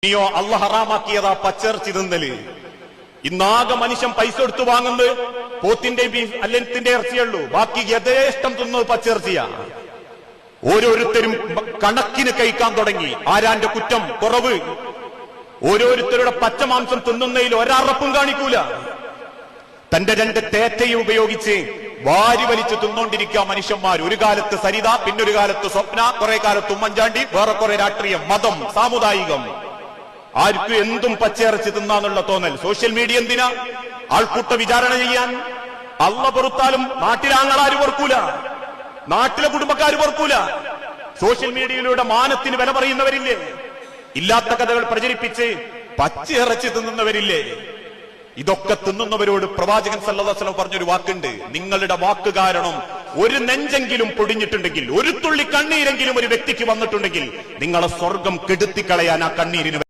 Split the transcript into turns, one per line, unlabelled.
ഇനിയോ അള്ള ഹറാമാക്കിയതാ പച്ചിറച്ചി തിന്നല്. ഇന്നാകെ മനുഷ്യൻ പൈസ എടുത്തു വാങ്ങുന്നത് പോത്തിന്റെ ബീഫ് അല്ലത്തിന്റെ ഇറച്ചിയുള്ളൂ. ബാക്കി യഥേഷ്ടം തിന്നത് പച്ചിറച്ചിയാ. ഓരോരുത്തരും കണക്കിന് കഴിക്കാൻ തുടങ്ങി. ആരാന്റെ കുറ്റം കുറവ്? ഓരോരുത്തരുടെ പച്ചമാംസം തിന്നുന്നതിൽ ഒരറപ്പും കാണിക്കൂല. തന്റെ രണ്ട് തേറ്റയും ഉപയോഗിച്ച് വാരി വലിച്ചു തിന്നോണ്ടിരിക്കുക മനുഷ്യന്മാർ. ഒരു കാലത്ത് സരിത, പിന്നൊരു കാലത്ത് സ്വപ്ന, കുറെ കാലത്ത് ഉമ്മൻചാണ്ടി, വേറെ കുറെ രാഷ്ട്രീയം, മതം, സാമുദായികം. ആർക്കും എന്തും പച്ചയിറച്ചി തിന്നാന്നുള്ള തോന്നൽ. സോഷ്യൽ മീഡിയ എന്തിനാ? ആൾക്കൂട്ട വിചാരണ ചെയ്യാൻ. അള്ള പൊറുത്താലും നാട്ടിലാങ്ങളാര് പൊറുക്കൂല, നാട്ടിലെ കുടുംബക്കാർ പൊറുക്കൂല. സോഷ്യൽ മീഡിയയിലൂടെ മാനത്തിന് വില പറയുന്നവരില്ലേ? ഇല്ലാത്ത കഥകൾ പ്രചരിപ്പിച്ച് പച്ചയിറച്ചി തിന്നുന്നവരില്ലേ? ഇതൊക്കെ തിന്നുന്നവരോട് പ്രവാചകൻ സല്ലല്ലാഹു അലൈഹി വസല്ലം പറഞ്ഞൊരു വാക്കുണ്ട്: നിങ്ങളുടെ വാക്ക് കാരണം ഒരു നെഞ്ചെങ്കിലും പൊടിഞ്ഞിട്ടുണ്ടെങ്കിൽ, ഒരു തുള്ളി കണ്ണീരെങ്കിലും ഒരു വ്യക്തിക്ക് വന്നിട്ടുണ്ടെങ്കിൽ, നിങ്ങളെ സ്വർഗം കെടുത്തിക്കളയാൻ ആ കണ്ണീരിന്